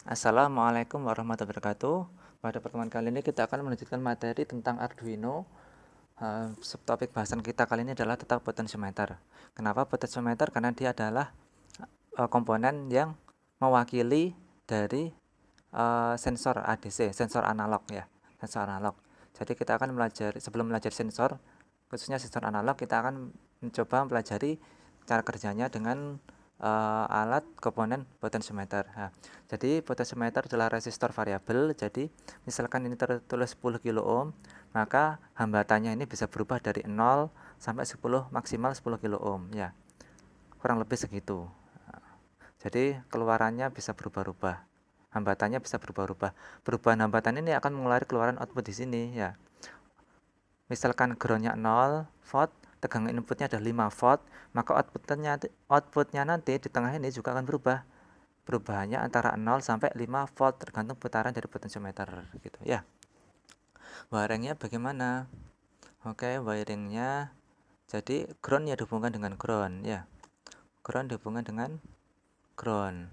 Assalamualaikum warahmatullahi wabarakatuh. Pada pertemuan kali ini kita akan melanjutkan materi tentang Arduino. Subtopik bahasan kita kali ini adalah tentang potensiometer. Kenapa potensiometer? Karena dia adalah komponen yang mewakili dari sensor ADC, sensor analog ya, sensor analog. Jadi kita akan sebelum belajar sensor, khususnya sensor analog, kita akan mencoba mempelajari cara kerjanya dengan alat komponen potensiometer. Nah, jadi potensiometer adalah resistor variabel. Jadi misalkan ini tertulis 10 kilo ohm, maka hambatannya ini bisa berubah dari 0 sampai 10 maksimal 10 kilo ohm ya. Kurang lebih segitu. Jadi keluarannya bisa berubah-ubah. Hambatannya bisa berubah-ubah. Perubahan hambatan ini akan mengeluarkan keluaran output di sini ya. Misalkan groundnya 0 volt, tegangan inputnya ada 5 volt, maka outputnya nanti di tengah ini juga akan berubah. Perubahannya antara 0 sampai 5 volt tergantung putaran dari potensiometer gitu ya. Wiringnya bagaimana? Oke, wiringnya jadi ground ya dihubungkan dengan ground ya. Ground dihubungkan dengan ground.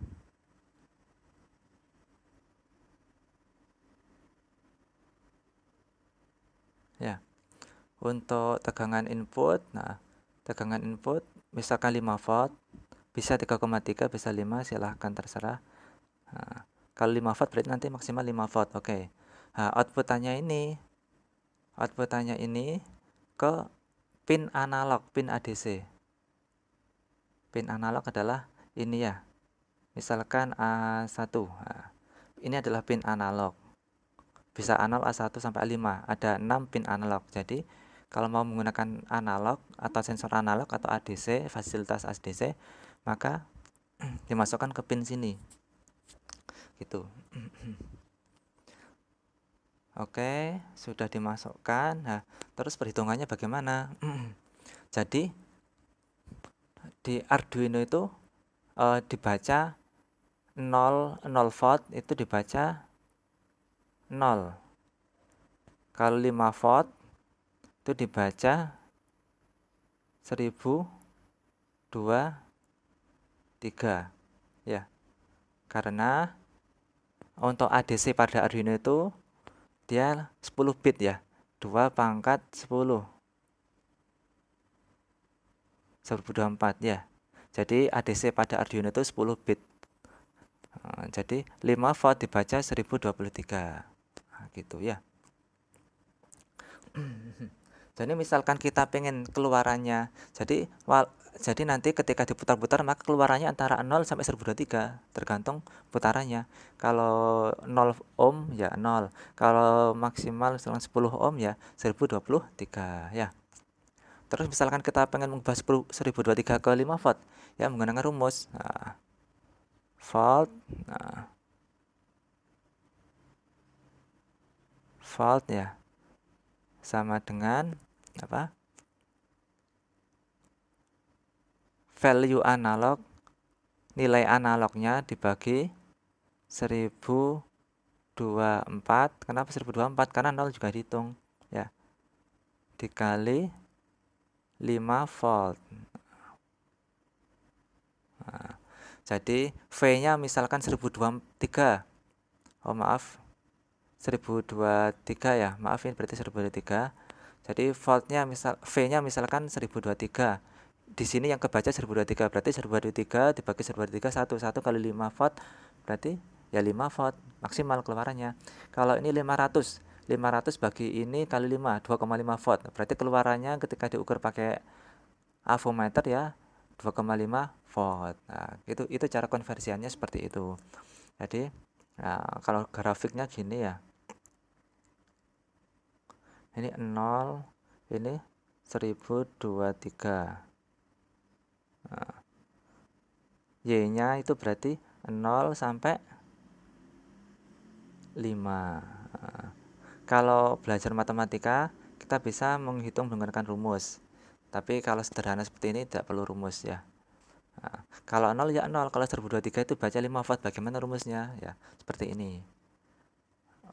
Ya. Untuk tegangan input, tegangan input misalkan 5 volt, bisa 3,3, bisa 5, silahkan terserah. Nah, kalau 5 volt berarti nanti maksimal 5 volt, oke. Nah, outputannya ini ke pin analog, pin ADC. Pin analog adalah ini ya, misalkan A1. Nah, ini adalah pin analog. Bisa analog A1 sampai A5, ada 6 pin analog. Jadi kalau mau menggunakan analog atau sensor analog atau ADC, fasilitas ADC, maka dimasukkan ke pin sini. Gitu. Oke, sudah dimasukkan. Nah, terus perhitungannya bagaimana? Jadi di Arduino itu dibaca 0 volt itu dibaca 0. Kalau 5 volt itu dibaca 1023 ya. Karena untuk ADC pada Arduino itu dia 10 bit ya. 2 pangkat 10. 1024 ya. Jadi ADC pada Arduino itu 10 bit. Jadi 5 volt dibaca 1023. Nah, gitu ya. Jadi misalkan kita pengen keluarannya, jadi nanti ketika diputar-putar maka keluarannya antara 0 sampai 1023 tergantung putarannya. Kalau 0 ohm ya 0, kalau maksimal 10 ohm ya 1023 ya. Terus misalkan kita pengen mengubah 1023 ke 5 volt ya menggunakan rumus volt volt ya sama dengan apa? Value analog, nilai analognya dibagi 1024. Kenapa 1024? Karena 0 juga dihitung ya. Dikali 5 volt. Nah, jadi V-nya misalkan 1023. Oh maaf, 1023 ya. Maaf ini berarti 1023. Jadi voltnya V-nya misalkan 1023. Di sini yang kebaca 1023 berarti 1023 dibagi 1023 1 kali 5 volt berarti ya 5 volt maksimal keluarannya. Kalau ini 500 bagi ini kali 5 2,5 volt berarti keluarannya ketika diukur pakai avometer ya 2,5 volt. Nah, itu cara konversiannya seperti itu. Jadi kalau grafiknya gini ya. Ini 0, ini 1023. Nah, Y-nya itu berarti 0 sampai 5. Nah, kalau belajar matematika, kita bisa menghitung menggunakan rumus. Tapi kalau sederhana seperti ini tidak perlu rumus ya. Nah, kalau 0 ya 0, kalau 1023 itu baca 5 volt. Bagaimana rumusnya? Ya, seperti ini.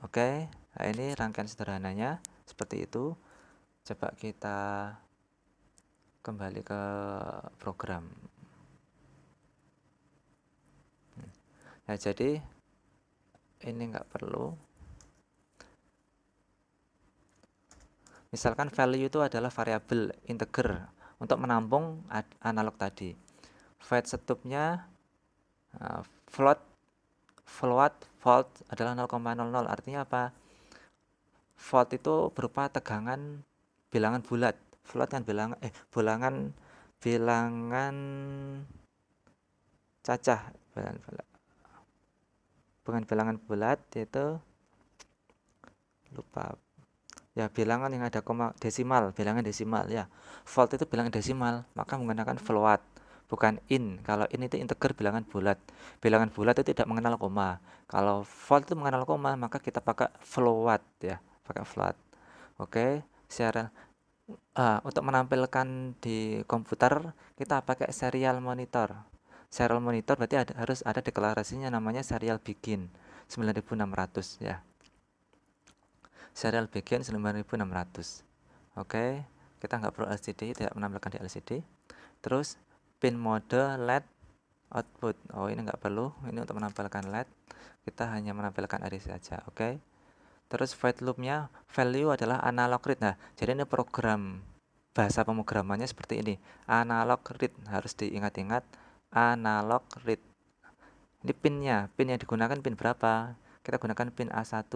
Oke, nah ini rangkaian sederhananya seperti itu. Coba kita kembali ke program. Nah, jadi ini nggak perlu. Misalkan value itu adalah variabel integer untuk menampung analog tadi. Void setupnya float volt adalah 0,00. Artinya apa? Volt itu berupa tegangan bilangan bulat. Float kan bilangan cacah, bukan bilangan bulat, yaitu lupa ya, bilangan yang ada desimal, bilangan desimal ya. Volt itu bilangan desimal, maka menggunakan float, bukan in. Kalau in itu integer bilangan bulat. Bilangan bulat itu tidak mengenal koma. Kalau volt itu mengenal koma, maka kita pakai float ya, pakai float. Oke, serial. Untuk menampilkan di komputer kita pakai serial monitor. Serial monitor berarti harus ada deklarasinya, namanya serial begin 9600 ya. Serial begin 9600. Oke, kita nggak perlu LCD, tidak menampilkan di LCD. Terus pin mode LED output. Oh, ini nggak perlu, ini untuk menampilkan LED. Kita hanya menampilkan array saja. Oke. Terus void loopnya value adalah analog read. Nah, jadi ini program bahasa pemrogramannya seperti ini. Analog read, harus diingat-ingat, analog read. Ini pin yang digunakan pin berapa? Kita gunakan pin A1.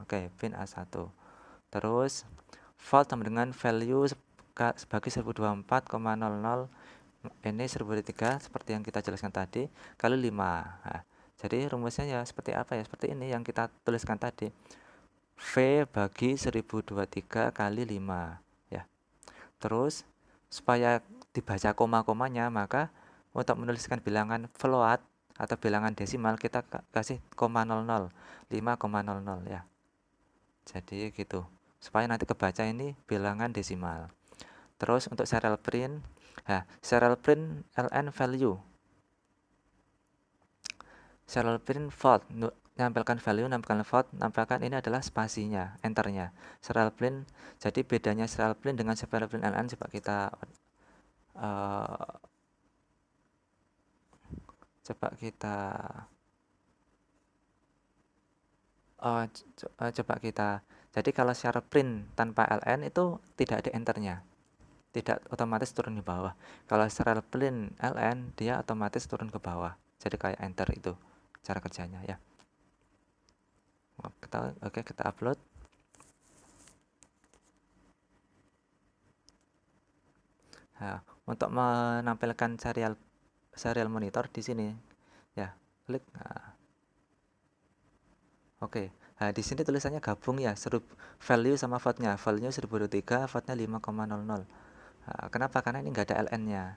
Oke, pin A1. Terus volt sama dengan value sebagai 1024,00, ini 1003 seperti yang kita jelaskan tadi, kali 5. Jadi rumusnya ya seperti apa ya? Seperti ini yang kita tuliskan tadi. V bagi 1023 kali 5 ya. Terus supaya dibaca koma-komanya, maka untuk menuliskan bilangan float atau bilangan desimal kita kasih 0,00, 5,00 ya. Jadi gitu, supaya nanti kebaca ini bilangan desimal. Terus untuk serial print, serial print ln value, serial print volt, nampilkan value, nampilkan volt, nampilkan ini adalah spasinya, enternya. Serial print, jadi bedanya serial print dengan serial print ln, coba kita jadi kalau serial print tanpa ln itu tidak ada enternya, tidak otomatis turun di bawah. Kalau serial print ln dia otomatis turun ke bawah, jadi kayak enter. Itu cara kerjanya ya. Kita upload. Nah, untuk menampilkan serial monitor di sini ya, klik. Oke. Nah, di sini tulisannya gabung ya, value sama voltnya. Value 1023, voltnya 5,00. Kenapa? Karena ini nggak ada ln-nya.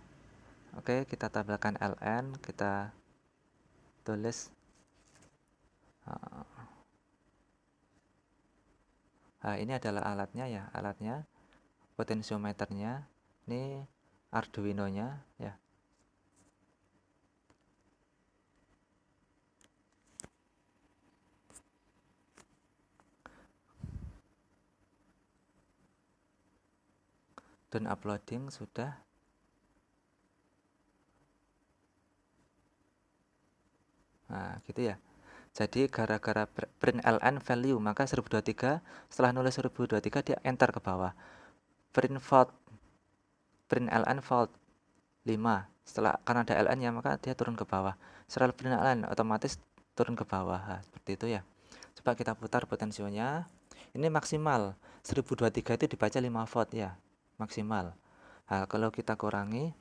Oke, kita tampilkan ln, kita tulis. Ini adalah alatnya ya, potensiometernya. Ini Arduino-nya ya. Dan uploading sudah. Nah, gitu ya. Jadi gara-gara print ln value, maka 1023, setelah nulis 1023 dia enter ke bawah. Print ln volt 5. Karena ada ln-nya maka dia turun ke bawah. Serial print ln otomatis turun ke bawah. Seperti itu ya. Coba kita putar potensionya. Ini maksimal 1023 itu dibaca 5 volt ya, maksimal. Kalau kita kurangi,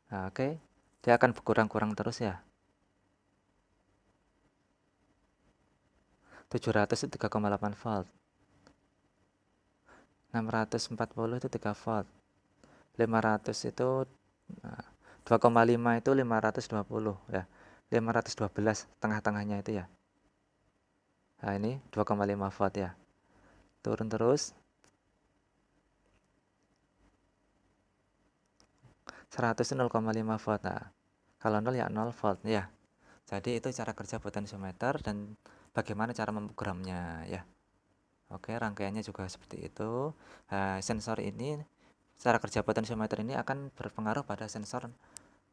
oke, dia akan berkurang-kurang terus ya. 700 itu 3,8 volt, 640 itu 3 volt, 500 itu 2,5 itu 520 ya, 512 tengah-tengahnya itu ya. Nah, ini 2,5 volt ya, turun terus. 100 itu 0,5 volt. Nah, kalau 0 ya 0 volt ya. Jadi itu cara kerja potensiometer dan bagaimana cara memprogramnya ya. Oke, rangkaiannya juga seperti itu. Sensor ini, cara kerja potensiometer ini akan berpengaruh pada sensor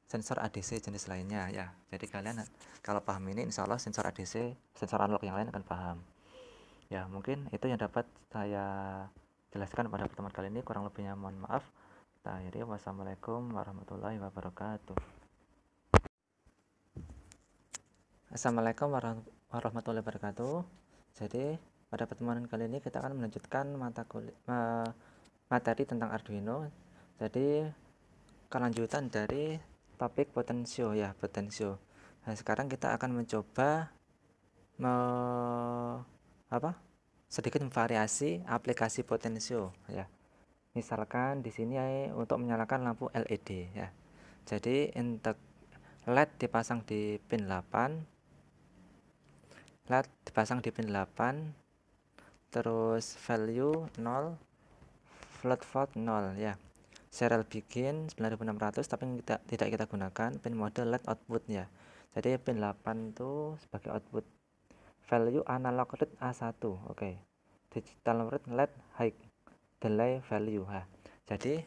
sensor ADC jenis lainnya ya. Jadi kalian kalau paham ini insya Allah sensor ADC, sensor analog yang lain akan paham. Ya, mungkin itu yang dapat saya jelaskan pada pertemuan kali ini. Kurang lebihnya mohon maaf. Kita akhiri. Wassalamualaikum warahmatullahi wabarakatuh. Assalamualaikum warahmatullahi wabarakatuh. Jadi pada pertemuan kali ini kita akan melanjutkan materi tentang Arduino. Jadi kelanjutan dari topik potensio ya, potensio. Nah, sekarang kita akan mencoba sedikit memvariasi aplikasi potensio ya. Misalkan di sini untuk menyalakan lampu LED ya. Jadi untuk LED dipasang di pin 8. LED dipasang di pin 8. Terus value 0, float volt 0 ya. Serial begin 9600 tapi tidak kita gunakan pin mode LED output ya. Jadi pin 8 itu sebagai output value analog read A1. Oke. Digital read LED high delay value. Jadi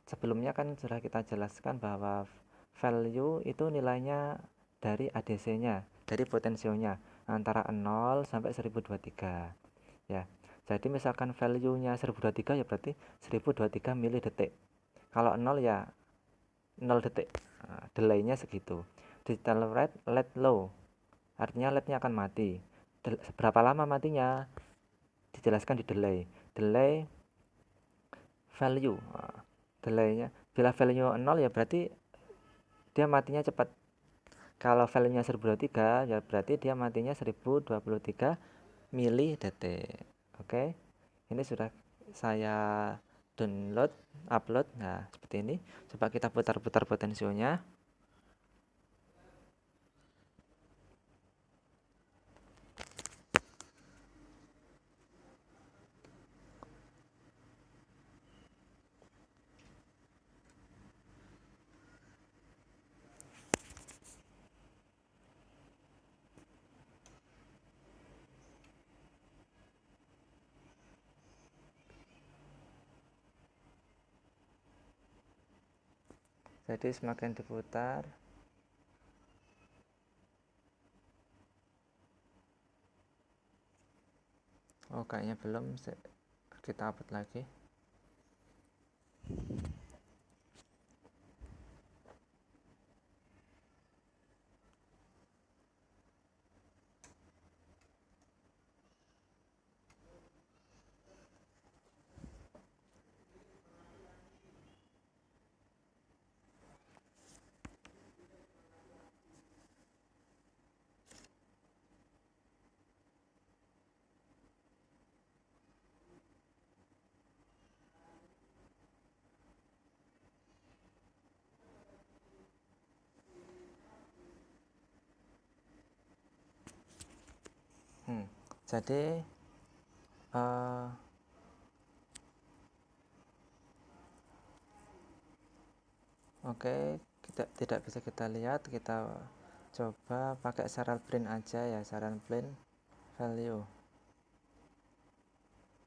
sebelumnya kan sudah kita jelaskan bahwa value itu nilainya dari ADC-nya, dari potensionya antara 0 sampai 1023 ya. Jadi misalkan value-nya 1023 ya berarti 1023 mili detik. Kalau 0 ya 0 detik. Nah, delay-nya segitu. Digital read LED low. Artinya LED-nya akan mati. Berapa lama matinya? Dijelaskan di delay. Delay value. Nah, delaynya bila value 0 ya berarti dia matinya cepat. Kalau value-nya 1023 ya berarti dia matinya 1023 mili detik. Oke. Ini sudah saya download, upload. Nah, seperti ini. Coba kita putar-putar potensionya. Jadi semakin diputar kayaknya belum, kita upload lagi. Jadi oke, tidak bisa kita lihat, kita coba pakai serial print aja ya, serial print value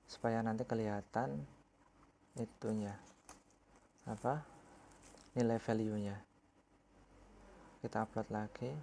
supaya nanti kelihatan itunya nilai value nya. Kita upload lagi.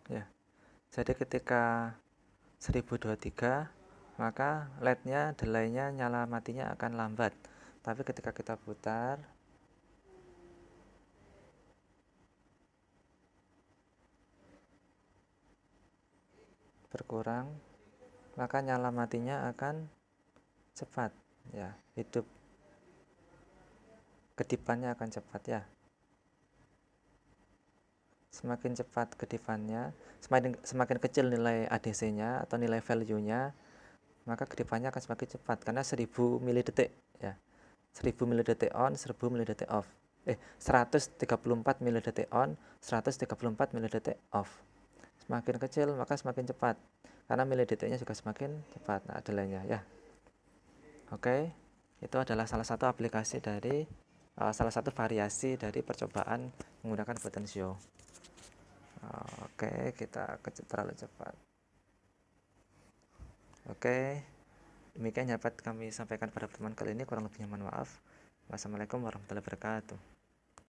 Ya. Jadi ketika 1023 maka LED-nya, delay-nya, nyala matinya akan lambat. Tapi ketika kita putar berkurang, maka nyala matinya akan cepat ya, hidup kedipannya akan cepat ya. Semakin cepat kedipannya, semakin kecil nilai ADC-nya atau nilai value-nya, maka kedipannya akan semakin cepat karena 1000 mili detik ya. 1000 mDt on, 1000 mDt off. 134 mDt on, 134 mDt off. Semakin kecil maka semakin cepat, karena mDt-nya juga semakin cepat. Nah, delay-nya ya. Oke, itu adalah salah satu aplikasi dari salah satu variasi dari percobaan menggunakan potensio. Oke, kita terlalu cepat. Oke, demikian dapat kami sampaikan pada pertemuan kali ini. Kurang lebihnya mohon maaf. Wassalamualaikum warahmatullahi wabarakatuh.